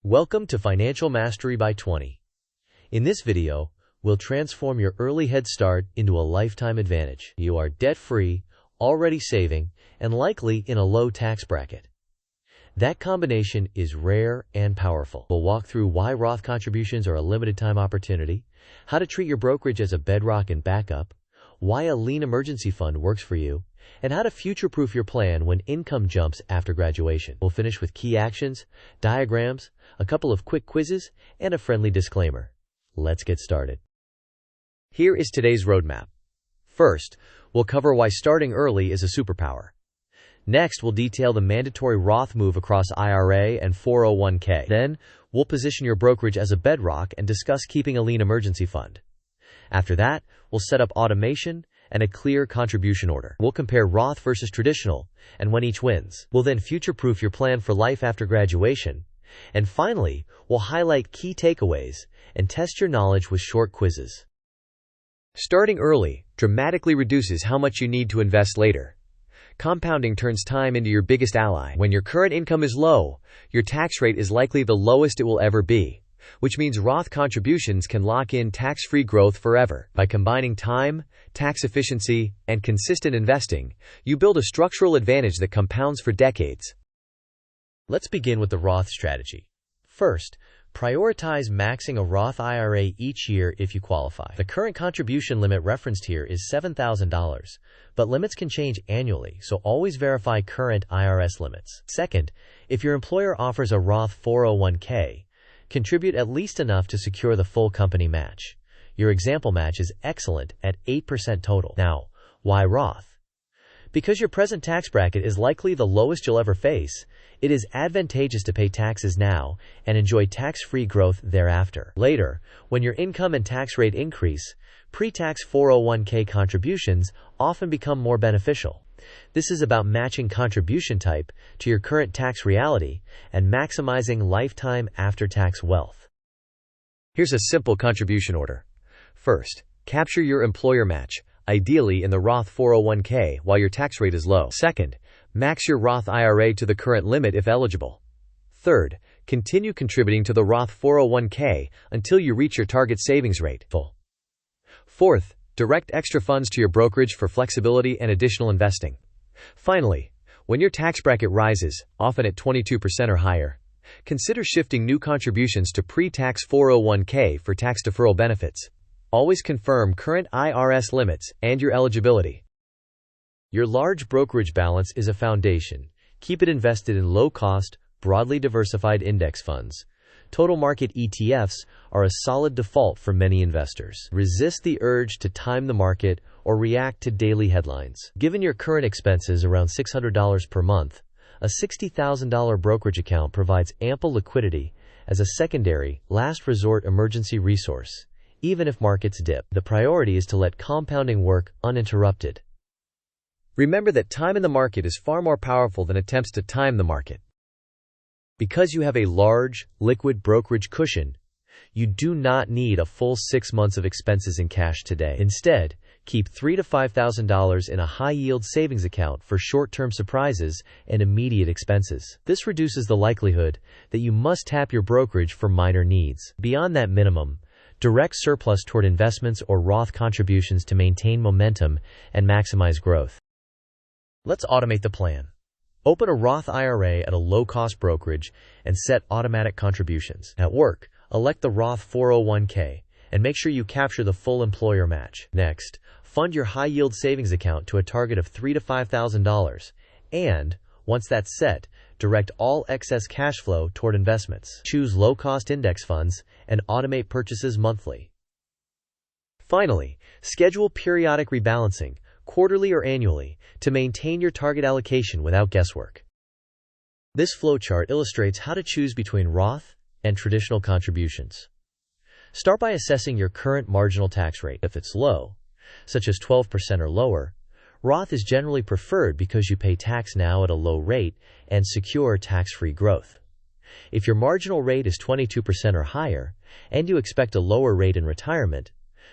Welcome to Financial Mastery by 20. In this video, we'll transform your early head start into a lifetime advantage. You are debt-free, already saving, and likely in a low tax bracket. That combination is rare and powerful. We'll walk through why Roth contributions are a limited time opportunity, how to treat your brokerage as a bedrock and backup, why a lean emergency fund works for you, and how to future-proof your plan when income jumps after graduation. We'll finish with key actions, diagrams, a couple of quick quizzes, and a friendly disclaimer. Let's get started. Here is today's roadmap. First, we'll cover why starting early is a superpower. Next, we'll detail the mandatory Roth move across IRA and 401k. Then, we'll position your brokerage as a bedrock and discuss keeping a lean emergency fund. After that, we'll set up automation and a clear contribution order. We'll compare Roth versus traditional and when each wins. We'll then future-proof your plan for life after graduation. And finally, we'll highlight key takeaways and test your knowledge with short quizzes. Starting early dramatically reduces how much you need to invest later. Compounding turns time into your biggest ally. When your current income is low, your tax rate is likely the lowest it will ever be, which means Roth contributions can lock in tax-free growth forever. By combining time, tax efficiency, and consistent investing, you build a structural advantage that compounds for decades. Let's begin with the Roth strategy. First, prioritize maxing a Roth IRA each year if you qualify. The current contribution limit referenced here is $7,000, but limits can change annually, so always verify current IRS limits. Second, if your employer offers a Roth 401k, contribute at least enough to secure the full company match. Your example match is excellent at 8% total. Now, why Roth? Because your present tax bracket is likely the lowest you'll ever face, it is advantageous to pay taxes now and enjoy tax-free growth thereafter. Later, when your income and tax rate increase, pre-tax 401k contributions often become more beneficial. This is about matching contribution type to your current tax reality and maximizing lifetime after-tax wealth. Here's a simple contribution order. First, capture your employer match, ideally in the Roth 401k while your tax rate is low. Second, max your Roth IRA to the current limit if eligible. Third, continue contributing to the Roth 401k until you reach your target savings rate. Fourth, direct extra funds to your brokerage for flexibility and additional investing. Finally, when your tax bracket rises, often at 22% or higher, consider shifting new contributions to pre-tax 401k for tax deferral benefits. Always confirm current IRS limits and your eligibility. Your large brokerage balance is a foundation. Keep it invested in low-cost, broadly diversified index funds. Total market ETFs are a solid default for many investors. Resist the urge to time the market or react to daily headlines. Given your current expenses around $600 per month, a $60,000 brokerage account provides ample liquidity as a secondary, last resort emergency resource. Even if markets dip, the priority is to let compounding work uninterrupted. Remember that time in the market is far more powerful than attempts to time the market. Because you have a large, liquid brokerage cushion, you do not need a full 6 months of expenses in cash today. Instead, keep $3,000 to $5,000 in a high-yield savings account for short-term surprises and immediate expenses. This reduces the likelihood that you must tap your brokerage for minor needs. Beyond that minimum, direct surplus toward investments or Roth contributions to maintain momentum and maximize growth. Let's automate the plan. Open a Roth IRA at a low-cost brokerage and set automatic contributions. At work, elect the Roth 401k and make sure you capture the full employer match. Next, fund your high-yield savings account to a target of $3,000 to $5,000 and, once that's set, direct all excess cash flow toward investments. Choose low-cost index funds and automate purchases monthly. Finally, schedule periodic rebalancing, quarterly or annually, to maintain your target allocation without guesswork. This flowchart illustrates how to choose between Roth and traditional contributions. Start by assessing your current marginal tax rate. If it's low, such as 12% or lower, Roth is generally preferred because you pay tax now at a low rate and secure tax-free growth. If your marginal rate is 22% or higher, and you expect a lower rate in retirement,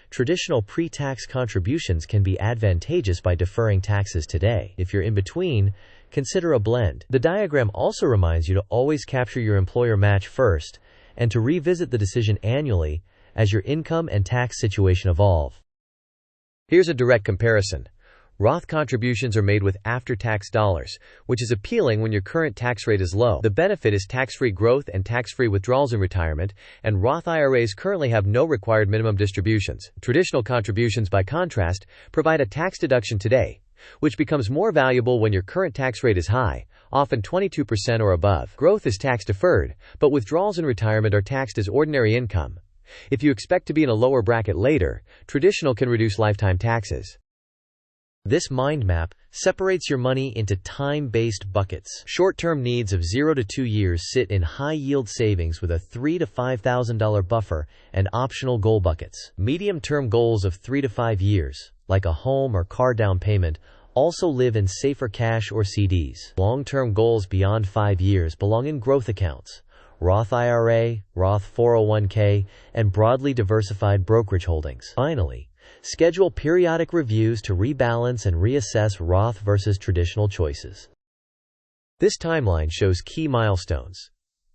traditional pre-tax contributions can be advantageous by deferring taxes today. If you're in between, consider a blend. The diagram also reminds you to always capture your employer match first and to revisit the decision annually as your income and tax situation evolve. Here's a direct comparison. Roth contributions are made with after-tax dollars, which is appealing when your current tax rate is low. The benefit is tax-free growth and tax-free withdrawals in retirement, and Roth IRAs currently have no required minimum distributions. Traditional contributions, by contrast, provide a tax deduction today, which becomes more valuable when your current tax rate is high, often 22% or above. Growth is tax-deferred, but withdrawals in retirement are taxed as ordinary income. If you expect to be in a lower bracket later, traditional can reduce lifetime taxes. This mind map separates your money into time-based buckets. Short-term needs of 0 to 2 years sit in high-yield savings with a $3,000 to $5,000 buffer and optional goal buckets. Medium-term goals of 3 to 5 years, like a home or car down payment, also live in safer cash or CDs. Long-term goals beyond 5 years belong in growth accounts, Roth IRA, Roth 401k, and broadly diversified brokerage holdings. Finally, schedule periodic reviews to rebalance and reassess Roth versus traditional choices. This timeline shows key milestones.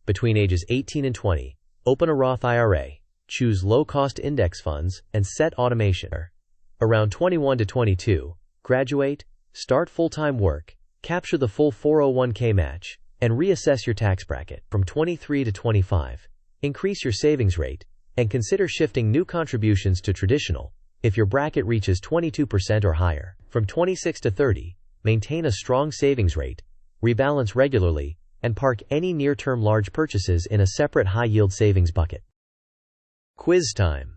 Between ages 18 and 20, open a Roth IRA, choose low-cost index funds, and set automation. Around 21 to 22, graduate, start full-time work, capture the full 401k match, and reassess your tax bracket. From 23 to 25, increase your savings rate, and consider shifting new contributions to traditional if your bracket reaches 22% or higher. From 26 to 30, maintain a strong savings rate, rebalance regularly, and park any near-term large purchases in a separate high-yield savings bucket. Quiz time.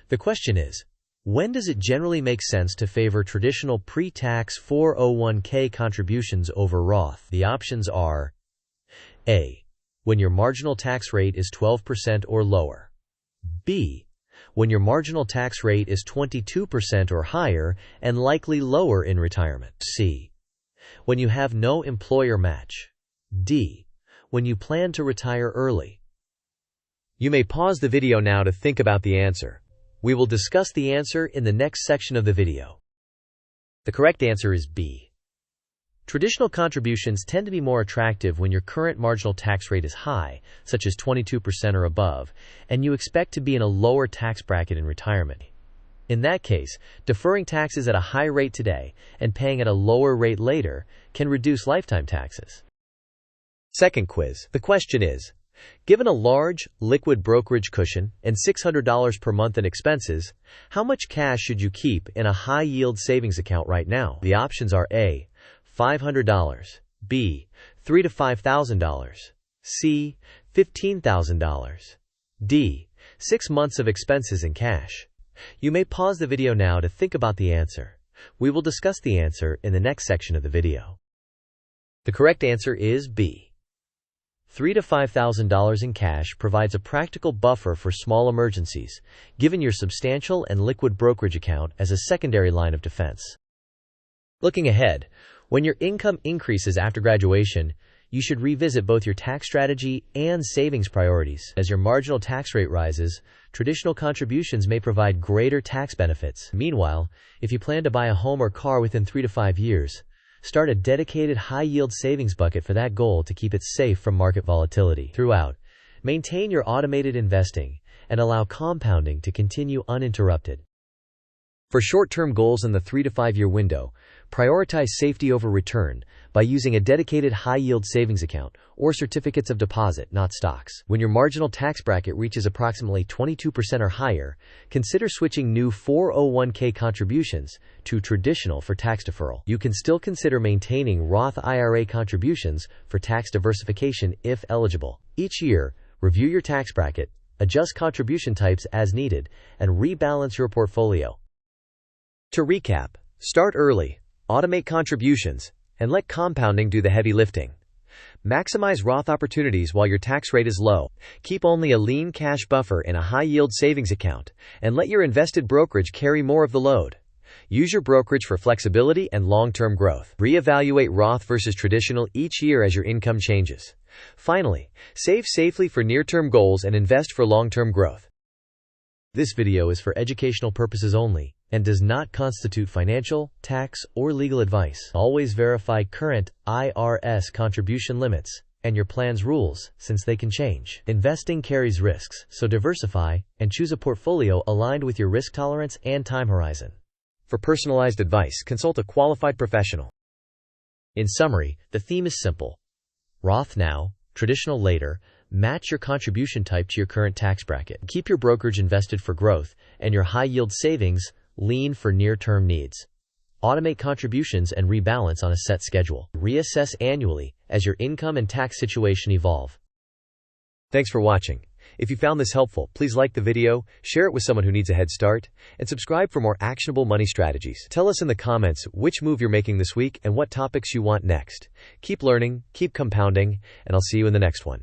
The question is, when does it generally make sense to favor traditional pre-tax 401k contributions over Roth? The options are A. When your marginal tax rate is 12% or lower. B. When your marginal tax rate is 22% or higher and likely lower in retirement. C. When you have no employer match. D. When you plan to retire early. You may pause the video now to think about the answer. We will discuss the answer in the next section of the video. The correct answer is B. Traditional contributions tend to be more attractive when your current marginal tax rate is high, such as 22% or above, and you expect to be in a lower tax bracket in retirement. In that case, deferring taxes at a high rate today and paying at a lower rate later can reduce lifetime taxes. Second quiz. The question is, given a large, liquid brokerage cushion and $600 per month in expenses, how much cash should you keep in a high-yield savings account right now? The options are A. $500, B. $3,000 to $5,000, C. $15,000, D. 6 months of expenses in cash. You may pause the video now to think about the answer. We will discuss the answer in the next section of the video. The correct answer is B. $3,000 to $5,000 in cash provides a practical buffer for small emergencies, given your substantial and liquid brokerage account as a secondary line of defense. Looking ahead, when your income increases after graduation, you should revisit both your tax strategy and savings priorities. As your marginal tax rate rises, traditional contributions may provide greater tax benefits. Meanwhile, if you plan to buy a home or car within 3 to 5 years, start a dedicated high-yield savings bucket for that goal to keep it safe from market volatility. Throughout, maintain your automated investing and allow compounding to continue uninterrupted. For short-term goals in the 3 to 5 year window, prioritize safety over return by using a dedicated high-yield savings account or certificates of deposit, not stocks. When your marginal tax bracket reaches approximately 22% or higher, consider switching new 401k contributions to traditional for tax deferral. You can still consider maintaining Roth IRA contributions for tax diversification if eligible. Each year, review your tax bracket, adjust contribution types as needed, and rebalance your portfolio. To recap, start early, automate contributions, and let compounding do the heavy lifting. Maximize Roth opportunities while your tax rate is low. Keep only a lean cash buffer in a high-yield savings account, and let your invested brokerage carry more of the load. Use your brokerage for flexibility and long-term growth. Reevaluate Roth versus traditional each year as your income changes. Finally, save safely for near-term goals and invest for long-term growth. This video is for educational purposes only and does not constitute financial, tax, or legal advice. Always verify current IRS contribution limits and your plan's rules, since they can change. Investing carries risks, so diversify and choose a portfolio aligned with your risk tolerance and time horizon. For personalized advice, consult a qualified professional. In summary, the theme is simple. Roth now, traditional later. Match your contribution type to your current tax bracket. Keep your brokerage invested for growth and your high-yield savings lean for near-term needs. Automate contributions and rebalance on a set schedule. Reassess annually as your income and tax situation evolve. Thanks for watching. If you found this helpful, please like the video, share it with someone who needs a head start, and subscribe for more actionable money strategies. Tell us in the comments which move you're making this week and what topics you want next. Keep learning, keep compounding, and I'll see you in the next one.